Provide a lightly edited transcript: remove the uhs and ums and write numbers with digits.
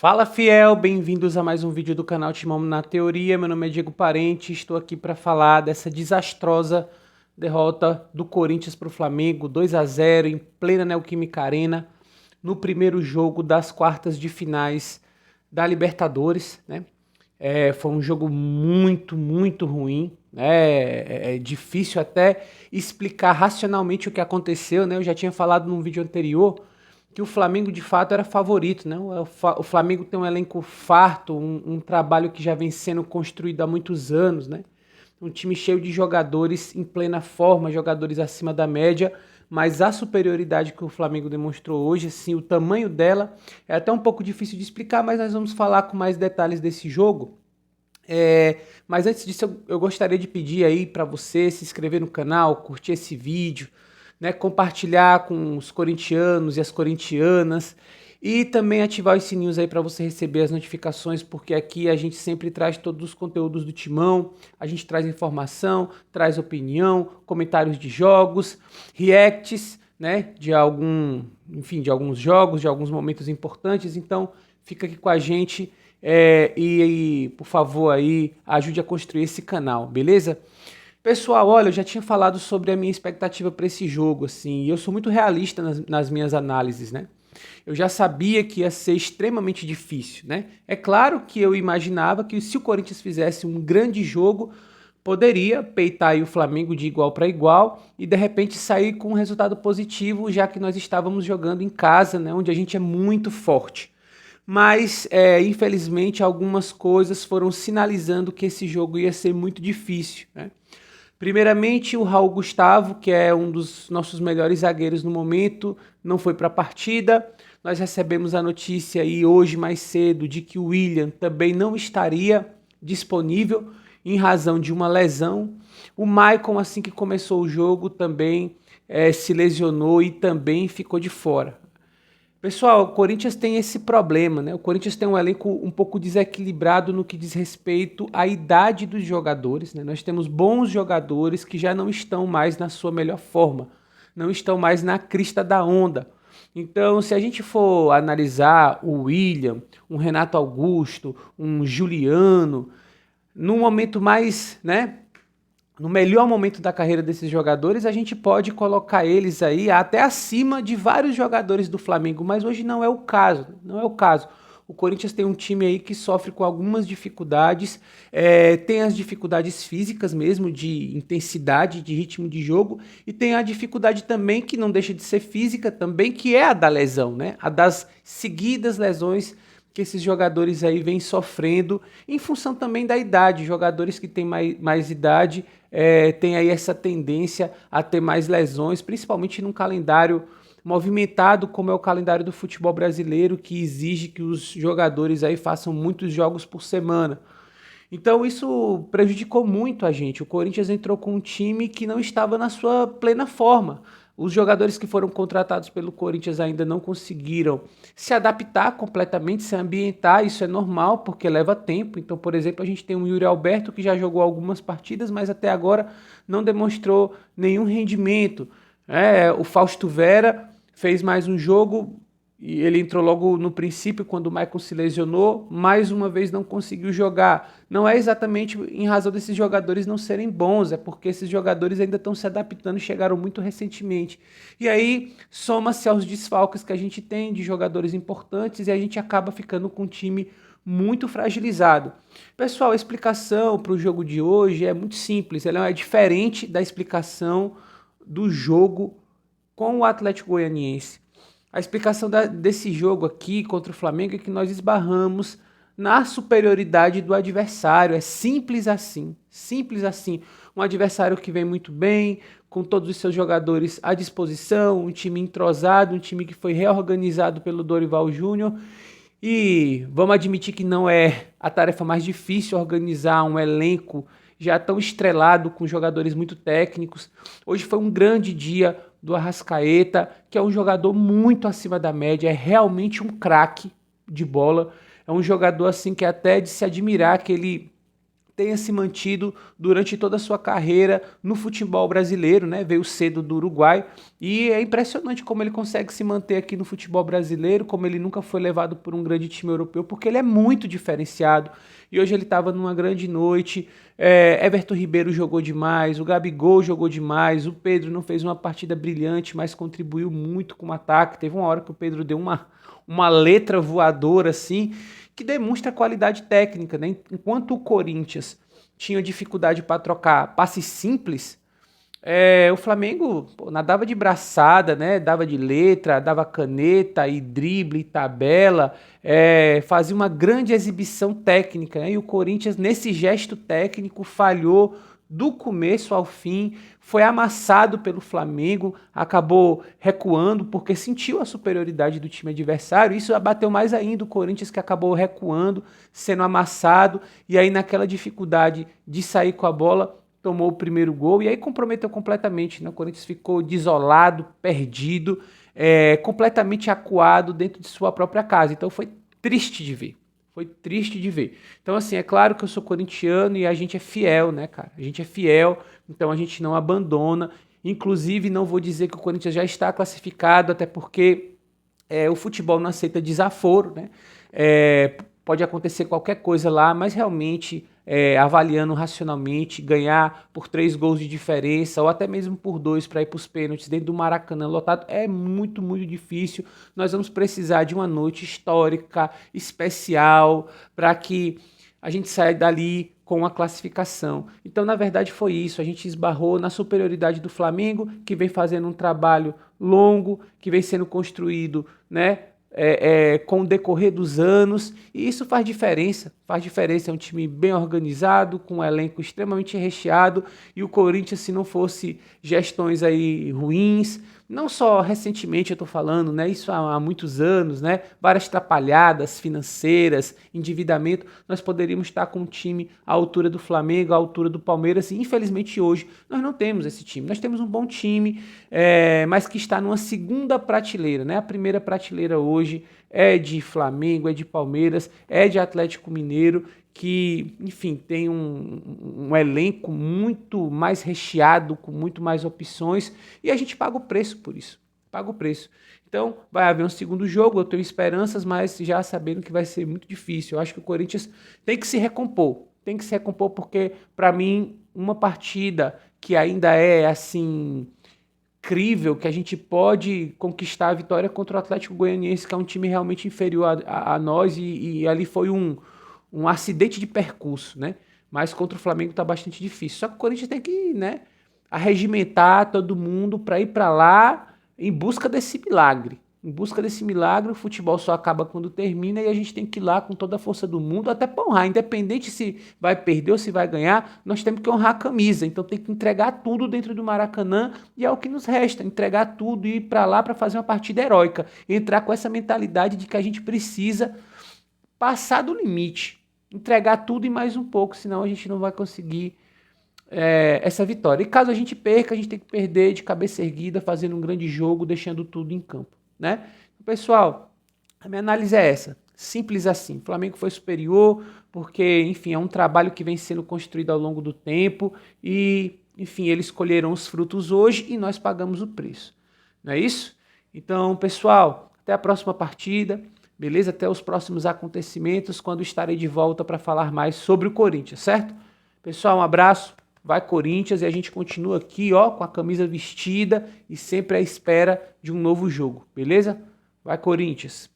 Fala fiel, bem-vindos a mais um vídeo do canal Timão na Teoria. Meu nome é Diego Parente, estou aqui para falar dessa desastrosa derrota do Corinthians para o Flamengo, 2-0 em plena Neoquímica Arena, no primeiro jogo das quartas de finais da Libertadores, né? Foi um jogo muito ruim, né? É difícil até explicar racionalmente o que aconteceu, né? Eu já tinha falado num vídeo anterior que o Flamengo de fato era favorito, né? O Flamengo tem um elenco farto, um trabalho que já vem sendo construído há muitos anos, né? Um time cheio de jogadores em plena forma, jogadores acima da média, mas a superioridade que o Flamengo demonstrou hoje, assim, o tamanho dela, é até um pouco difícil de explicar, mas nós vamos falar com mais detalhes desse jogo. Mas antes disso, eu gostaria de pedir aí para você se inscrever no canal, curtir esse vídeo, né, compartilhar com os corintianos e as corintianas e também ativar os sininhos aí para você receber as notificações, porque aqui a gente sempre traz todos os conteúdos do Timão, a gente traz informação, traz opinião, comentários de jogos, reacts, né, de alguns jogos, de alguns momentos importantes. Então, fica aqui com a gente por favor aí ajude a construir esse canal, beleza? Pessoal, olha, eu já tinha falado sobre a minha expectativa para esse jogo, assim, e eu sou muito realista nas minhas análises, né? Eu já sabia que ia ser extremamente difícil, né? É claro que eu imaginava que se o Corinthians fizesse um grande jogo, poderia peitar aí o Flamengo de igual para igual e de repente sair com um resultado positivo, já que nós estávamos jogando em casa, né? Onde a gente é muito forte. Mas, infelizmente, algumas coisas foram sinalizando que esse jogo ia ser muito difícil, né? Primeiramente, o Raul Gustavo, que é um dos nossos melhores zagueiros no momento, não foi para a partida. Nós recebemos a notícia aí hoje mais cedo de que o William também não estaria disponível em razão de uma lesão. O Maicon, assim que começou o jogo, também se lesionou e também ficou de fora. Pessoal, o Corinthians tem esse problema, né? O Corinthians tem um elenco um pouco desequilibrado no que diz respeito à idade dos jogadores, né? Nós temos bons jogadores que já não estão mais na sua melhor forma, não estão mais na crista da onda. Então, se a gente for analisar o William, um Renato Augusto, um Juliano, no momento mais, né, no melhor momento da carreira desses jogadores, a gente pode colocar eles aí até acima de vários jogadores do Flamengo, mas hoje não é o caso, não é o caso. O Corinthians tem um time aí que sofre com algumas dificuldades, tem as dificuldades físicas mesmo, de intensidade, de ritmo de jogo, e tem a dificuldade também, que não deixa de ser física também, que é a da lesão, né? A das seguidas lesões que esses jogadores aí vêm sofrendo, em função também da idade. Jogadores que têm mais idade têm aí essa tendência a ter mais lesões, principalmente num calendário movimentado como é o calendário do futebol brasileiro, que exige que os jogadores aí façam muitos jogos por semana. Então isso prejudicou muito a gente. O Corinthians entrou com um time que não estava na sua plena forma. Os jogadores que foram contratados pelo Corinthians ainda não conseguiram se adaptar completamente, se ambientar. Isso é normal, porque leva tempo. Então, por exemplo, a gente tem o Yuri Alberto, que já jogou algumas partidas, mas até agora não demonstrou nenhum rendimento. O Fausto Vera fez mais um jogo, e ele entrou logo no princípio, quando o Maicon se lesionou, mais uma vez não conseguiu jogar. Não é exatamente em razão desses jogadores não serem bons, é porque esses jogadores ainda estão se adaptando, chegaram muito recentemente. E aí soma-se aos desfalques que a gente tem de jogadores importantes e a gente acaba ficando com um time muito fragilizado. Pessoal, a explicação para o jogo de hoje é muito simples, ela é diferente da explicação do jogo com o Atlético Goianiense. A explicação desse jogo aqui contra o Flamengo é que nós esbarramos na superioridade do adversário. É simples assim, simples assim. Um adversário que vem muito bem, com todos os seus jogadores à disposição, um time entrosado, um time que foi reorganizado pelo Dorival Júnior. E vamos admitir que não é a tarefa mais difícil organizar um elenco já tão estrelado, com jogadores muito técnicos. Hoje foi um grande dia do Arrascaeta, que é um jogador muito acima da média, é realmente um craque de bola, é um jogador assim que é até de se admirar que ele tenha se mantido durante toda a sua carreira no futebol brasileiro, né? Veio cedo do Uruguai e é impressionante como ele consegue se manter aqui no futebol brasileiro, como ele nunca foi levado por um grande time europeu, porque ele é muito diferenciado e hoje ele estava numa grande noite. Everton Ribeiro jogou demais, o Gabigol jogou demais, o Pedro não fez uma partida brilhante, mas contribuiu muito com o ataque. Teve uma hora que o Pedro deu uma letra voadora assim, que demonstra qualidade técnica, né? Enquanto o Corinthians tinha dificuldade para trocar passes simples, o Flamengo nadava de braçada, né? Dava de letra, dava caneta e drible, tabela, fazia uma grande exibição técnica, né? E o Corinthians, nesse gesto técnico, falhou do começo ao fim, foi amassado pelo Flamengo, acabou recuando porque sentiu a superioridade do time adversário. Isso abateu mais ainda o Corinthians, que acabou recuando, sendo amassado, e aí naquela dificuldade de sair com a bola, tomou o primeiro gol e aí comprometeu completamente, né? O Corinthians ficou desolado, perdido, completamente acuado dentro de sua própria casa. Então foi triste de ver. Foi triste de ver. Então, assim, é claro que eu sou corintiano e a gente é fiel, né, cara? A gente é fiel, então a gente não abandona. Inclusive, não vou dizer que o Corinthians já está classificado, até porque o futebol não aceita desaforo, né? Pode acontecer qualquer coisa lá, mas realmente, avaliando racionalmente, ganhar por 3 gols de diferença, ou até mesmo por 2 para ir para os pênaltis dentro do Maracanã lotado, é muito, muito difícil. Nós vamos precisar de uma noite histórica, especial, para que a gente saia dali com a classificação. Então, na verdade, foi isso. A gente esbarrou na superioridade do Flamengo, que vem fazendo um trabalho longo, que vem sendo construído, né? Com o decorrer dos anos, e isso faz diferença. É um time bem organizado, com um elenco extremamente recheado, e o Corinthians, se não fosse gestões aí ruins, não só recentemente eu estou falando, né, isso há muitos anos, né, várias atrapalhadas financeiras, endividamento, nós poderíamos estar com um time à altura do Flamengo, à altura do Palmeiras, e infelizmente hoje nós não temos esse time. Nós temos um bom time, mas que está numa segunda prateleira, né? A primeira prateleira hoje é de Flamengo, é de Palmeiras, é de Atlético Mineiro, que, enfim, tem um elenco muito mais recheado, com muito mais opções, e a gente paga o preço por isso, paga o preço. Então, vai haver um segundo jogo, eu tenho esperanças, mas já sabendo que vai ser muito difícil. Eu acho que o Corinthians tem que se recompor, porque, para mim, uma partida que ainda é, assim, incrível, que a gente pode conquistar a vitória contra o Atlético Goianiense, que é um time realmente inferior a nós, e ali foi um acidente de percurso, né? Mas contra o Flamengo tá bastante difícil. Só que o Corinthians tem que, né, arregimentar todo mundo para ir para lá em busca desse milagre. Em busca desse milagre, o futebol só acaba quando termina e a gente tem que ir lá com toda a força do mundo, até pra honrar. Independente se vai perder ou se vai ganhar, nós temos que honrar a camisa. Então tem que entregar tudo dentro do Maracanã e é o que nos resta, entregar tudo e ir para lá para fazer uma partida heróica. Entrar com essa mentalidade de que a gente precisa passar do limite, entregar tudo e mais um pouco, senão a gente não vai conseguir essa vitória. E caso a gente perca, a gente tem que perder de cabeça erguida, fazendo um grande jogo, deixando tudo em campo, né? Pessoal, a minha análise é essa, simples assim. O Flamengo foi superior porque, enfim, é um trabalho que vem sendo construído ao longo do tempo e, enfim, eles colheram os frutos hoje e nós pagamos o preço. Não é isso? Então, pessoal, até a próxima partida. Beleza? Até os próximos acontecimentos, quando estarei de volta para falar mais sobre o Corinthians, certo? Pessoal, um abraço, vai Corinthians, e a gente continua aqui, ó, com a camisa vestida e sempre à espera de um novo jogo, beleza? Vai Corinthians!